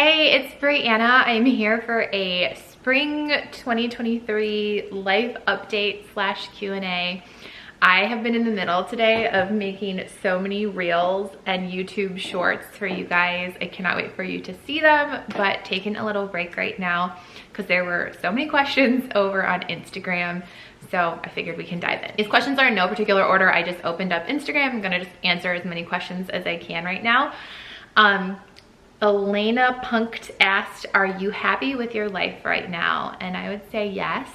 Hey, it's Brianna. I'm here for a spring 2023 life update slash Q&A. I have been in the middle today of making so many reels and YouTube shorts for you guys. I cannot wait for you to see them, but taking a little break right now because there were so many questions over on Instagram. So I figured we can dive in. These questions are in no particular order. I just opened up Instagram. I'm gonna just answer as many questions as I can right now. Elena Punked asked, are you happy with your life right now? And I would say yes.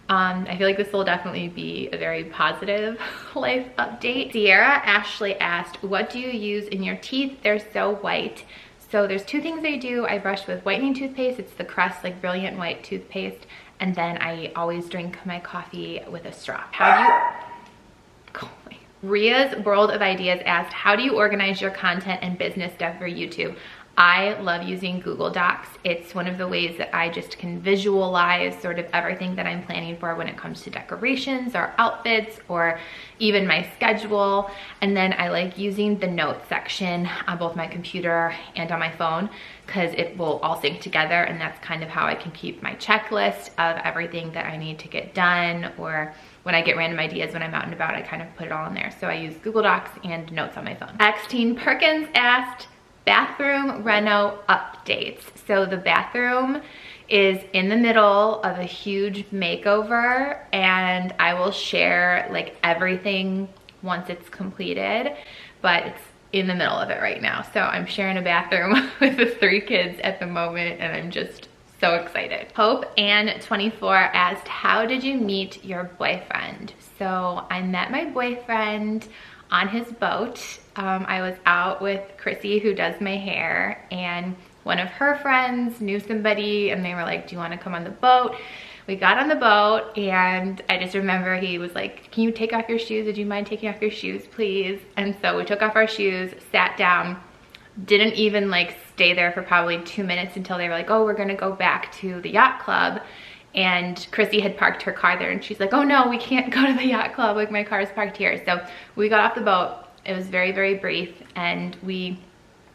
I feel like this will definitely be a very positive life update. Sierra Ashley asked, what do you use in your teeth? They're so white. So there's two things I do. I brush with whitening toothpaste. It's the Crest like Brilliant White toothpaste. And then I always drink my coffee with a straw. How do you... Ria's World of Ideas asked, how do you organize your content and business stuff for YouTube? I love using Google Docs. It's one of the ways that I just can visualize sort of everything that I'm planning for when it comes to decorations or outfits or even my schedule. And then I like using the notes section on both my computer and on my phone because it will all sync together, and that's kind of how I can keep my checklist of everything that I need to get done, or when I get random ideas when I'm out and about, I kind of put it all in there. So I use Google Docs and notes on my phone. X-Teen Perkins asked, bathroom reno updates. So the bathroom is in the middle of a huge makeover, and I will share like everything once it's completed, but it's in the middle of it right now. So I'm sharing a bathroom with the 3 kids at the moment, and I'm just so excited. Hope Ann 24 asked, how did you meet your boyfriend? So I met my boyfriend on his boat. I was out with Chrissy, who does my hair, and one of her friends knew somebody, and they were like, do you want to come on the boat? We got on the boat, and I just remember he was like, can you take off your shoes? Would you mind taking off your shoes, please? And so we took off our shoes, sat down, didn't even like stay there for probably 2 minutes until they were like, oh, we're gonna go back to the yacht club. And Chrissy had parked her car there, and she's like, oh no, we can't go to the yacht club, like my car is parked here. So we got off the boat. It was very, very brief, and we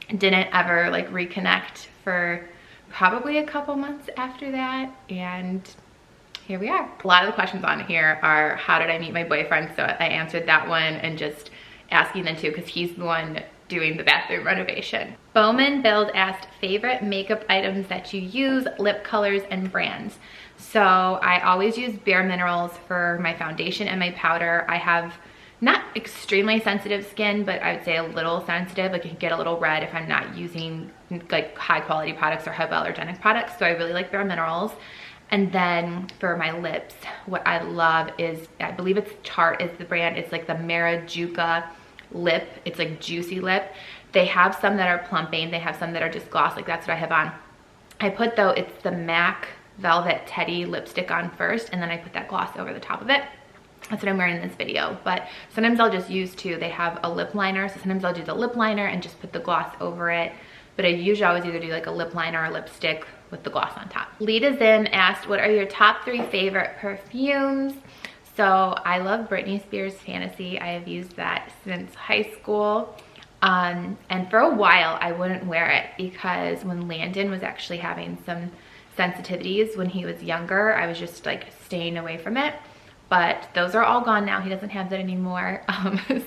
didn't ever like reconnect for probably a couple months after that, and here we are. A lot of the questions on here are, how did I meet my boyfriend? So I answered that one, and just asking them too, because he's the one doing the bathroom renovation. Bowman Build asked, favorite makeup items that you use, lip colors and brands. So I always use Bare Minerals for my foundation and my powder. I have not extremely sensitive skin, but I would say a little sensitive. Like it can get a little red if I'm not using like high quality products or hypoallergenic products. So I really like Bare Minerals. And then for my lips, what I love is, I believe it's Tarte is the brand. It's like the Marajuka lip. It's like juicy lip. They have some that are plumping. They have some that are just gloss. Like that's what I have on. I put though, it's the MAC Velvet Teddy lipstick on first, and then I put that gloss over the top of it. That's what I'm wearing in this video. But sometimes I'll just use two. They have a lip liner, so sometimes I'll do the lip liner and just put the gloss over it. But I usually always either do like a lip liner or lipstick with the gloss on top. Lita Zim asked, what are your top 3 favorite perfumes? So I love Britney Spears Fantasy. I have used that since high school. And for a while I wouldn't wear it because when Landon was actually having some sensitivities when he was younger, I was just like staying away from it. But those are all gone now. He doesn't have that anymore.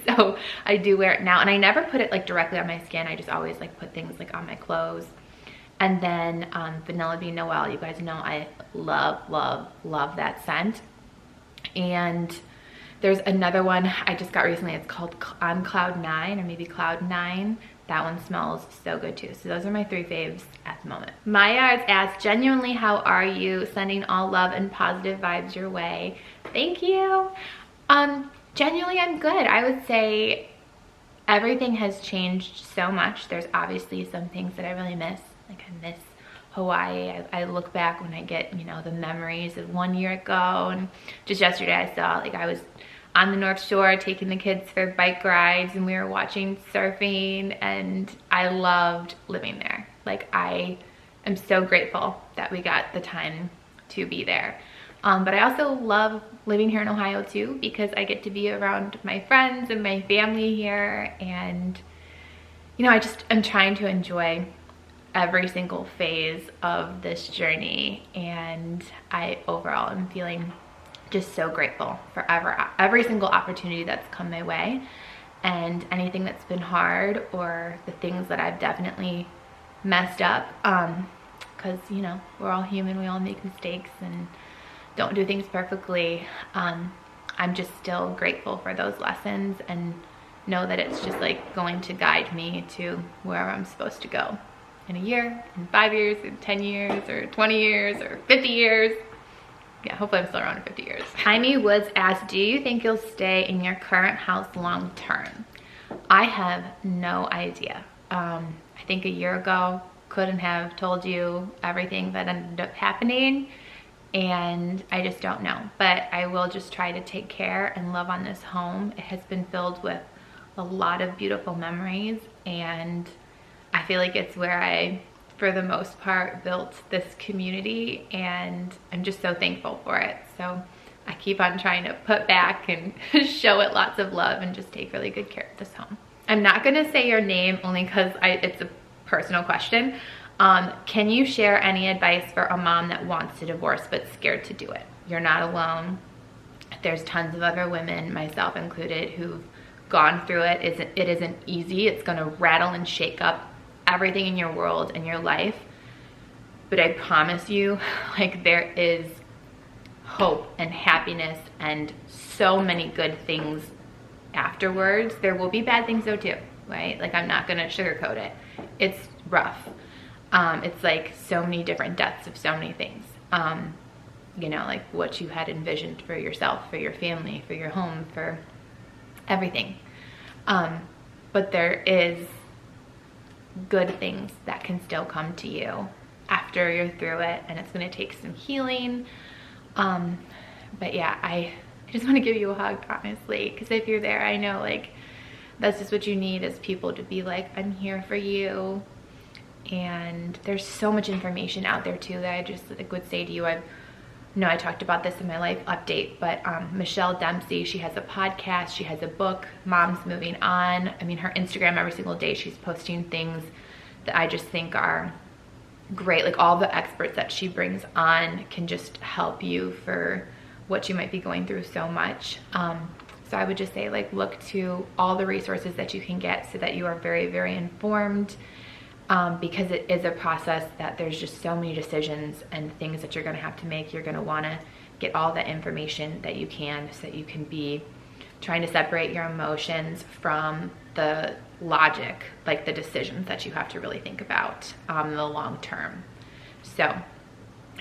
So I do wear it now, and I never put it like directly on my skin. I just always like put things like on my clothes. And then Vanilla Bean Noel, you guys know I love, love, love that scent. And there's another one I just got recently. It's called On Cloud 9, or maybe Cloud 9. That one smells so good too. So those are my 3 faves at the moment. Maya asked, genuinely, how are you? Sending all love and positive vibes your way. Thank you. Genuinely, I'm good. I would say everything has changed so much. There's obviously some things that I really miss. Like I miss Hawaii. I look back when I get, you know, the memories of 1 year ago, and just yesterday I saw, like, I was on the North Shore taking the kids for bike rides, and we were watching surfing, and I loved living there. Like, I am so grateful that we got the time to be there. But I also love living here in Ohio too, because I get to be around my friends and my family here, and you know, I'm trying to enjoy every single phase of this journey, and I overall am feeling just so grateful for every single opportunity that's come my way, and anything that's been hard, or the things that I've definitely messed up, because you know, we're all human, we all make mistakes and don't do things perfectly. I'm just still grateful for those lessons, and know that it's just like going to guide me to where I'm supposed to go in a year, in 5 years, in 10 years, or 20 years, or 50 years. Yeah, hopefully I'm still around in 50 years. Jaime Woods asked, do you think you'll stay in your current house long term? I have no idea. I think a year ago, couldn't have told you everything that ended up happening, and I just don't know. But I will just try to take care and love on this home. It has been filled with a lot of beautiful memories, and I feel like it's where I, for the most part, built this community, and I'm just so thankful for it. So I keep on trying to put back and show it lots of love and just take really good care of this home. I'm not gonna say your name only because it's a personal question. Can you share any advice for a mom that wants to divorce but scared to do it? You're not alone. There's tons of other women, myself included, who've gone through it. It isn't easy. It's gonna rattle and shake up everything in your world and your life, but I promise you, like, there is hope and happiness and so many good things afterwards. There will be bad things though too, right? Like, I'm not gonna sugarcoat it. It's rough. It's like so many different deaths of so many things. You know, like what you had envisioned for yourself, for your family, for your home, for everything. But there is good things that can still come to you after you're through it, and it's going to take some healing. But yeah, I just want to give you a hug, honestly, because if you're there, I know, like, that's just what you need, is people to be like, I'm here for you. And there's so much information out there too that I just, like, would say to you. I know I talked about this in my life update, but Michelle Dempsey, she has a podcast, she has a book, Moms Moving On. I mean, her Instagram, every single day she's posting things that I just think are great. Like, all the experts that she brings on can just help you for what you might be going through so much. So I would just say, like, look to all the resources that you can get so that you are very, very informed. Because it is a process that there's just so many decisions and things that you're going to have to make. You're going to want to get all the information that you can, so that you can be trying to separate your emotions from the logic, like the decisions that you have to really think about in the long term. So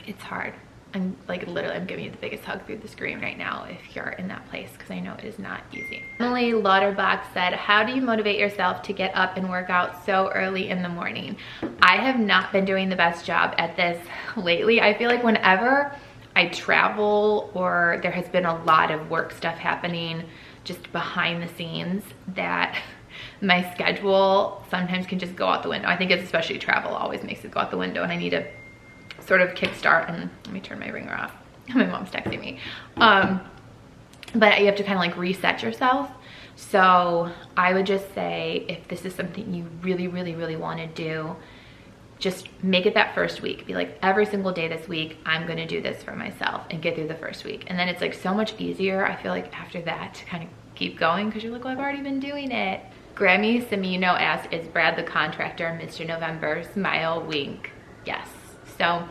it's hard. I'm like, literally, I'm giving you the biggest hug through the screen right now if you're in that place, because I know it is not easy. Emily Lauterbach said, how do you motivate yourself to get up and work out so early in the morning? I have not been doing the best job at this lately. I feel like whenever I travel, or there has been a lot of work stuff happening just behind the scenes, that my schedule sometimes can just go out the window. I think it's especially travel always makes it go out the window, and I need to sort of kickstart. And let me turn my ringer off. My mom's texting me. But you have to kind of like reset yourself. So I would just say, if this is something you really, really, really want to do, just make it that first week. Be like, every single day this week, I'm going to do this for myself, and get through the first week. And then it's like so much easier, I feel like, after that, to kind of keep going, because you're like, well, I've already been doing it. Grammy Semino asked, is Brad the contractor, Mr. November? Smile, wink. Yes. So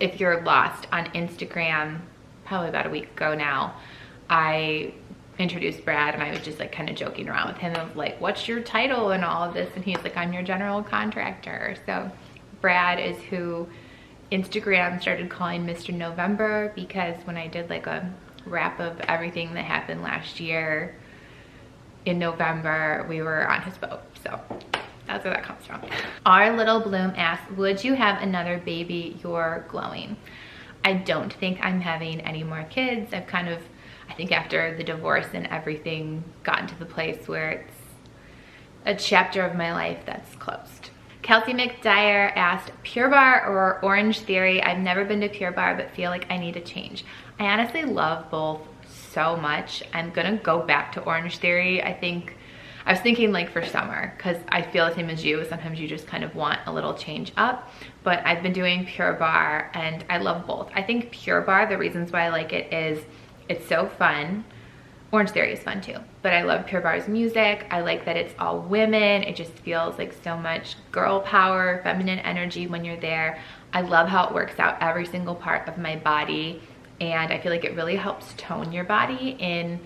if you're lost on Instagram, probably about a week ago now, I introduced Brad, and I was just like kind of joking around with him of like, what's your title and all of this? And he's like, I'm your general contractor. So Brad is who Instagram started calling Mr. November, because when I did like a wrap of everything that happened last year in November, we were on his boat. So that's where that comes from. Our Little Bloom asks, would you have another baby? You're glowing. I don't think I'm having any more kids. I've kind of, I think after the divorce and everything, gotten to the place where it's a chapter of my life that's closed. Kelsey McDyer asked, Pure Barre or Orange Theory? I've never been to Pure Barre, but feel like I need a change. I honestly love both so much. I'm gonna go back to Orange Theory. I think I was thinking like for summer, because I feel the same as you. Sometimes you just kind of want a little change up. But I've been doing Pure Barre and I love both. I think Pure Barre, the reasons why I like it is it's so fun. Orange Theory is fun too, but I love Pure Barre's music. I like that it's all women. It just feels like so much girl power, feminine energy when you're there. I love how it works out every single part of my body, and I feel like it really helps tone your body in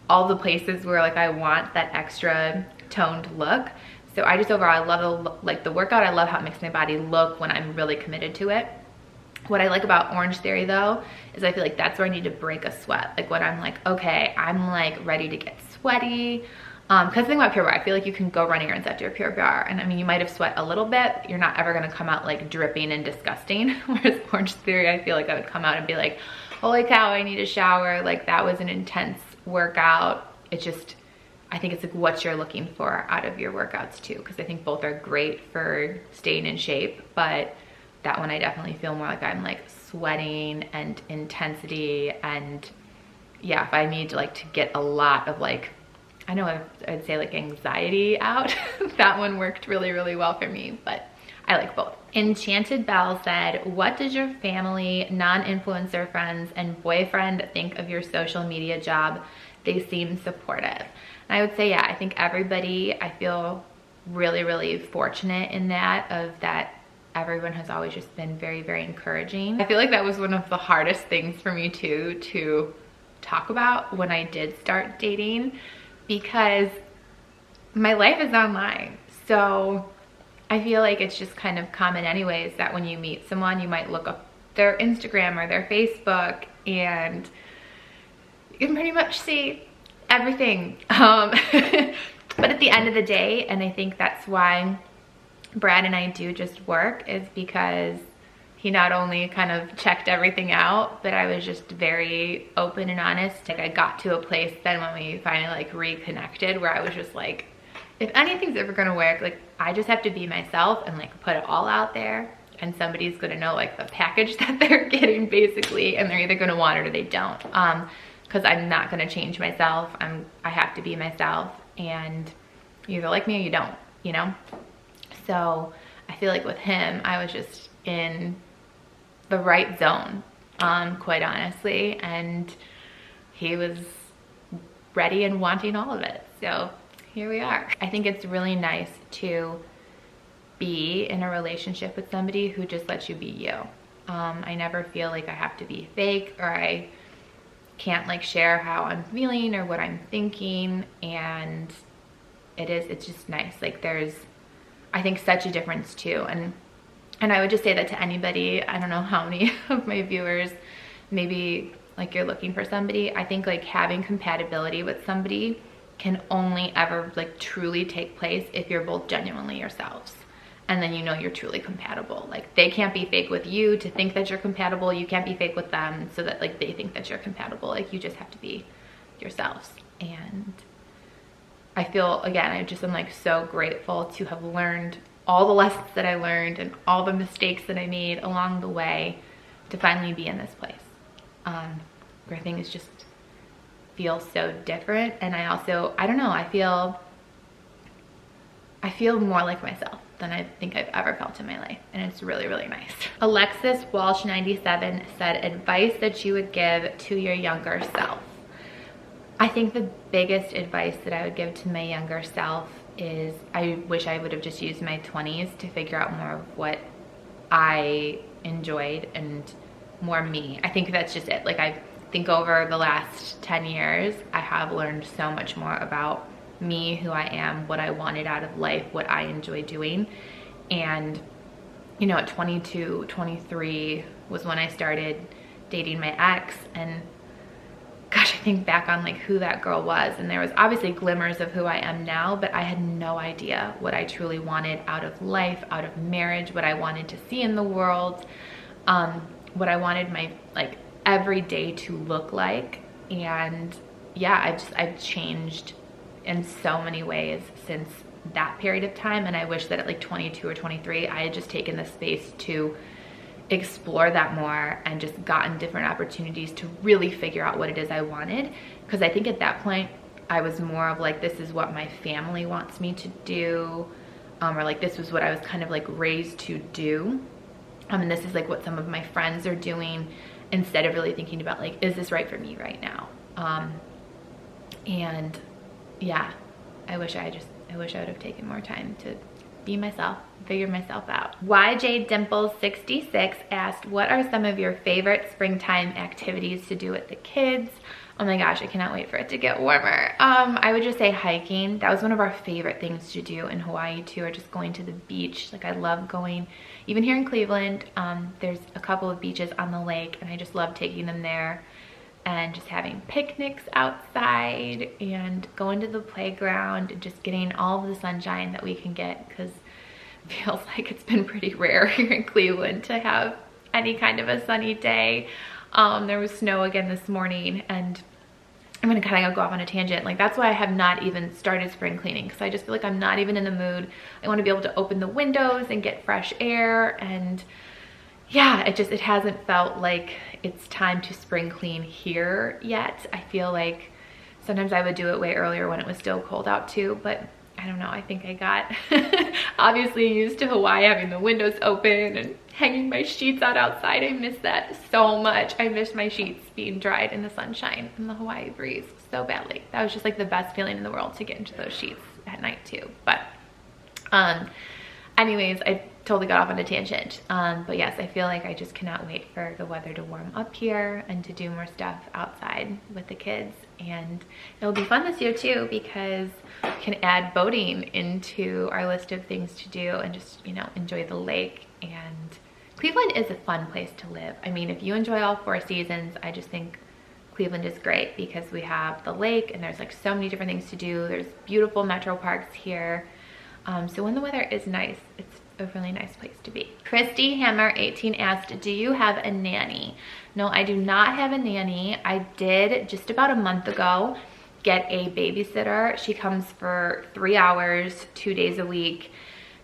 all the places where like I want that extra toned look. So I just overall, I love the workout. I love how it makes my body look when I'm really committed to it. What I like about Orange Theory though, is I feel like that's where I need to break a sweat. Like when I'm like, okay, I'm like ready to get sweaty. Cause the thing about Pure Barre, I feel like you can go running errands after Pure Barre. And I mean, you might have sweat a little bit. You're not ever gonna come out like dripping and disgusting. Whereas Orange Theory, I feel like I would come out and be like, holy cow, I need a shower. Like that was an intense workout. It just, I think it's like what you're looking for out of your workouts too. Cause I think both are great for staying in shape, but that one I definitely feel more like I'm like sweating and intensity. And yeah, if I need to like to get a lot of like, I know I'd say like anxiety out, that one worked really, really well for me, but I like both. Enchanted Belle said, what does your family, non-influencer friends, and boyfriend think of your social media job? They seem supportive. And I would say, yeah, I think everybody, I feel really, really fortunate in that, of that everyone has always just been very, very encouraging. I feel like that was one of the hardest things for me too, to talk about when I did start dating, because my life is online. So I feel like it's just kind of common anyways that when you meet someone, you might look up their Instagram or their Facebook and you can pretty much see everything. But at the end of the day, and I think that's why Brad and I do just work, is because he not only kind of checked everything out, but I was just very open and honest. Like I got to a place then when we finally like reconnected where I was just like, if anything's ever gonna work, like I just have to be myself and like put it all out there, and somebody's gonna know like the package that they're getting basically, and they're either gonna want it or they don't. Cause I'm not gonna change myself. I have to be myself, and you either like me or you don't, you know? So I feel like with him, I was just in the right zone, quite honestly, and he was ready and wanting all of it. So here we are. I think it's really nice to be in a relationship with somebody who just lets you be you. I never feel like I have to be fake, or I can't like share how I'm feeling or what I'm thinking, and it's just nice. Like there's, I think, such a difference too. And I would just say that to anybody. I don't know how many of my viewers, maybe like you're looking for somebody. I think like having compatibility with somebody can only ever like truly take place if you're both genuinely yourselves. And then you know you're truly compatible. Like they can't be fake with you to think that you're compatible. You can't be fake with them so that like they think that you're compatible. Like you just have to be yourselves. And I feel, again, I just am like so grateful to have learned all the lessons that I learned and all the mistakes that I made along the way to finally be in this place. Where things just feel so different. And I also, I don't know, I feel more like myself than I think I've ever felt in my life. And it's really, really nice. Alexis Walsh 97 said, advice that you would give to your younger self. I think the biggest advice that I would give to my younger self is I wish I would have just used my 20s to figure out more of what I enjoyed and more me. I think that's just it. Like I think over the last 10 years, I have learned so much more about me, who I am, what I wanted out of life, what I enjoy doing. And you know, at 22, 23 was when I started dating my ex, and gosh, I think back on like who that girl was, and there was obviously glimmers of who I am now, but I had no idea what I truly wanted out of life, out of marriage, what I wanted to see in the world, what I wanted my like every day to look like. And yeah, I've changed in so many ways since that period of time, and I wish that at like 22 or 23 I had just taken the space to explore that more and just gotten different opportunities to really figure out what it is I wanted. Because I think at that point I was more of like, this is what my family wants me to do, or like this was what I was kind of like raised to do, and this is like what some of my friends are doing, instead of really thinking about like, is this right for me right now? And yeah, I wish I would have taken more time to be myself, figure myself out. YJ Dimples 66 asked, what are some of your favorite springtime activities to do with the kids? Oh my gosh, I cannot wait for it to get warmer. I would just say hiking. That was one of our favorite things to do in Hawaii too, or just going to the beach. Like I love going, even here in Cleveland, there's a couple of beaches on the lake, and I just love taking them there and just having picnics outside and going to the playground and just getting all of the sunshine that we can get, because it feels like it's been pretty rare here in Cleveland to have any kind of a sunny day. There was snow again this morning, and I'm gonna kind of go off on a tangent. Like that's why I have not even started spring cleaning, because I just feel like I'm not even in the mood. I want to be able to open the windows and get fresh air, and yeah, it hasn't felt like it's time to spring clean here yet. I feel like sometimes I would do it way earlier when it was still cold out too, but I don't know, I think I got obviously used to Hawaii, having the windows open and hanging my sheets out outside. I miss that so much. I miss my sheets being dried in the sunshine and the Hawaii breeze so badly. That was just like the best feeling in the world, to get into those sheets at night too. But anyways, I totally got off on a tangent. But yes, I feel like I just cannot wait for the weather to warm up here and to do more stuff outside with the kids. And it'll be fun this year too, because we can add boating into our list of things to do and just, you know, enjoy the lake. And Cleveland is a fun place to live. I mean, if you enjoy all 4 seasons, I just think Cleveland is great, because we have the lake and there's like so many different things to do. There's beautiful metro parks here. So when the weather is nice, it's a really nice place to be. Christy Hammer 18 asked, do you have a nanny? No, I do not have a nanny. I did just about a month ago get a babysitter. She comes for 3 hours, 2 days a week,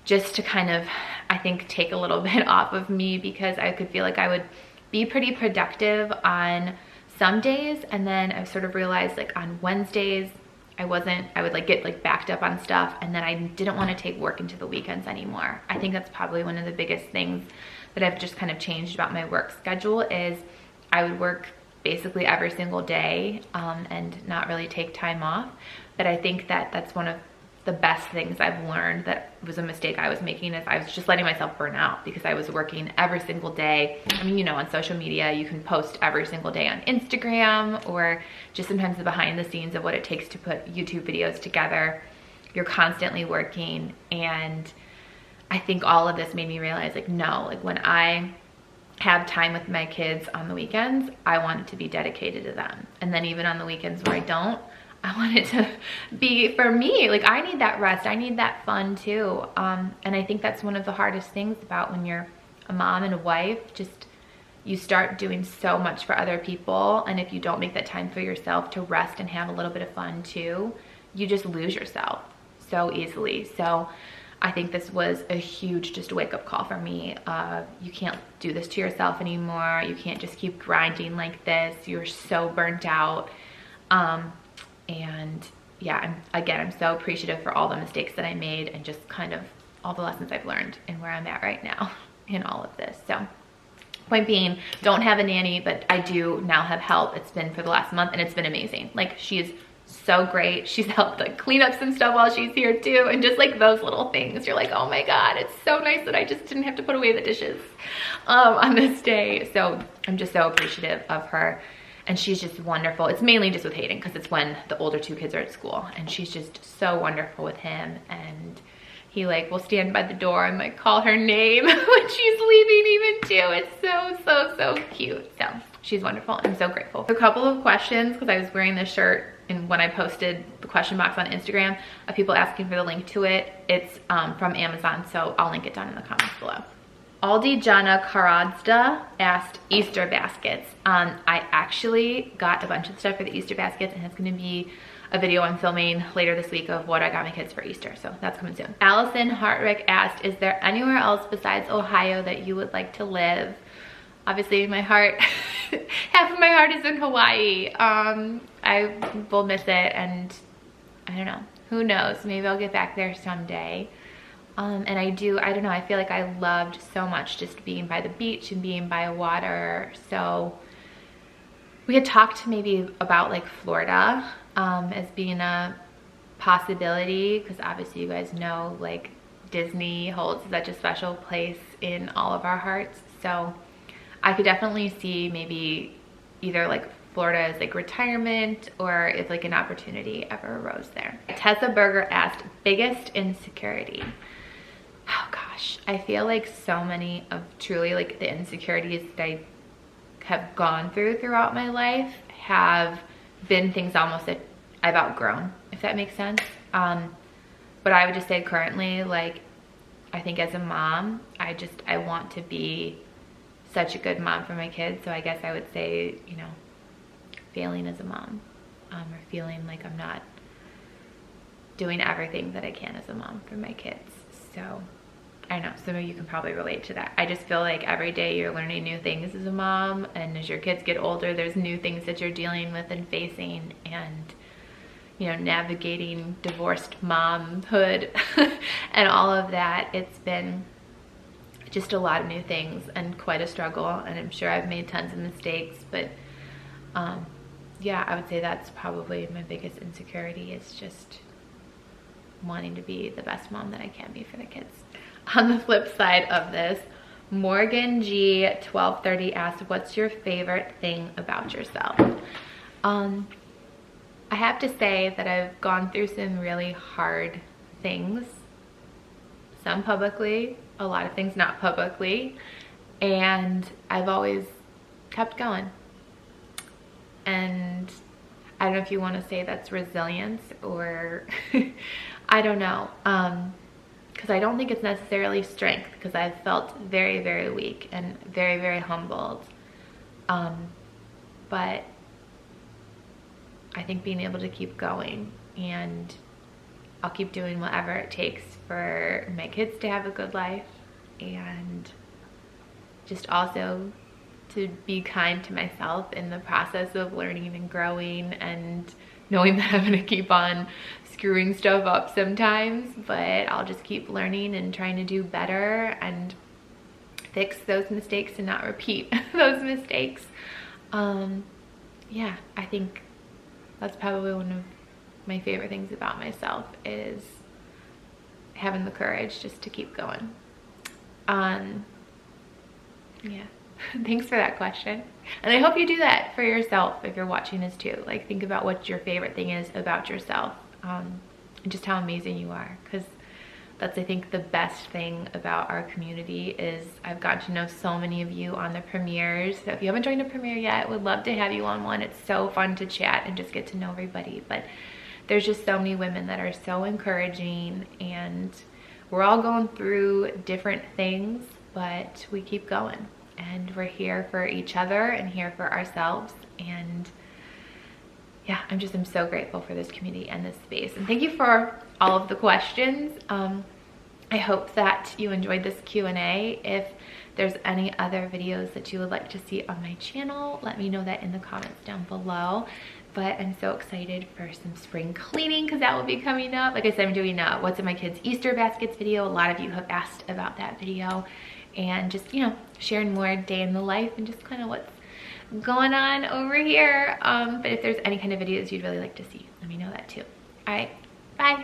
just to kind of, I think, take a little bit off of me, because I could feel like I would be pretty productive on some days, and then I sort of realized like on Wednesdays I would like get like backed up on stuff, and then I didn't want to take work into the weekends anymore. I think that's probably one of the biggest things that I've just kind of changed about my work schedule, is I would work basically every single day and not really take time off. But I think that that's one of the best things I've learned that was a mistake I was making, is I was just letting myself burn out because I was working every single day. I mean, you know, on social media, you can post every single day on Instagram, or just sometimes the behind the scenes of what it takes to put YouTube videos together. You're constantly working, and I think all of this made me realize, like, no, like when I have time with my kids on the weekends, I want it to be dedicated to them. And then even on the weekends where I don't, I want it to be for me. Like, I need that rest. I need that fun too. And I think that's one of the hardest things about when you're a mom and a wife. Just, you start doing so much for other people, and if you don't make that time for yourself to rest and have a little bit of fun too, you just lose yourself so easily. So I think this was a huge just wake up call for me. You can't do this to yourself anymore. You can't just keep grinding like this. You're so burnt out. And yeah, I'm so appreciative for all the mistakes that I made, and just kind of all the lessons I've learned and where I'm at right now in all of this. So point being, don't have a nanny, but I do now have help. It's been for the last month, and it's been amazing. Like, she is so great. She's helped like clean up some stuff while she's here too. And just like those little things, you're like, oh my God, it's so nice that I just didn't have to put away the dishes on this day. So I'm just so appreciative of her. And she's just wonderful. It's mainly just with Hayden, because it's when the older 2 kids are at school, and she's just so wonderful with him. And he like will stand by the door and like call her name when she's leaving even too. It's so cute. So she's wonderful. I'm so grateful. A couple of questions, because I was wearing this shirt, and when I posted the question box on Instagram, of people asking for the link to it. It's from Amazon, so I'll link it down in the comments below. Aldi Jana Karadsta asked Easter baskets. I actually got a bunch of stuff for the Easter baskets, and it's gonna be a video I'm filming later this week of what I got my kids for Easter, so that's coming soon. Allison Hartrick asked, is there anywhere else besides Ohio that you would like to live? Obviously my heart, half of my heart is in Hawaii. I will miss it, and I don't know, who knows, maybe I'll get back there someday. And I don't know, I feel like I loved so much just being by the beach and being by water. So we had talked maybe about like Florida as being a possibility, because obviously you guys know like Disney holds such a special place in all of our hearts. So I could definitely see maybe either like Florida as like retirement, or if like an opportunity ever arose there. Tessa Berger asked, biggest insecurity. Oh gosh, I feel like so many of truly like the insecurities that I have gone throughout my life have been things almost that I've outgrown, if that makes sense. But I would just say currently, like, I think as a mom, I want to be such a good mom for my kids. So I guess I would say, you know, failing as a mom, or feeling like I'm not doing everything that I can as a mom for my kids. So I don't know, some of you can probably relate to that. I just feel like every day you're learning new things as a mom, and as your kids get older, there's new things that you're dealing with and facing, and you know, navigating divorced momhood and all of that. It's been just a lot of new things and quite a struggle, and I'm sure I've made tons of mistakes, but yeah, I would say that's probably my biggest insecurity, is just wanting to be the best mom that I can be for the kids. On the flip side of this, Morgan G 1230 asked, what's your favorite thing about yourself? I have to say that I've gone through some really hard things, some publicly, a lot of things not publicly, and I've always kept going. And I don't know if you want to say that's resilience, or I don't know, because I don't think it's necessarily strength, because I've felt very, very weak and very, very humbled. But I think being able to keep going, and I'll keep doing whatever it takes for my kids to have a good life, and just also to be kind to myself in the process of learning and growing, and knowing that I'm gonna keep on screwing stuff up sometimes, but I'll just keep learning and trying to do better and fix those mistakes and not repeat those mistakes. Yeah, I think that's probably one of my favorite things about myself, is having the courage just to keep going. Yeah. Thanks for that question. And I hope you do that for yourself if you're watching this too. Like, think about what your favorite thing is about yourself, and just how amazing you are, because that's, I think, the best thing about our community is I've gotten to know so many of you on the premieres. So if you haven't joined a premiere yet, would love to have you on one. It's so fun to chat and just get to know everybody. But there's just so many women that are so encouraging, and we're all going through different things, but we keep going. And we're here for each other and here for ourselves. And yeah, I'm so grateful for this community and this space. And thank you for all of the questions. I hope that you enjoyed this Q&A. If there's any other videos that you would like to see on my channel, let me know that in the comments down below. But I'm so excited for some spring cleaning, because that will be coming up. Like I said, I'm doing a What's in My Kids Easter Baskets video. A lot of you have asked about that video. And just, you know, sharing more day in the life and just kind of what's going on over here. But if there's any kind of videos you'd really like to see, let me know that too. All right, bye.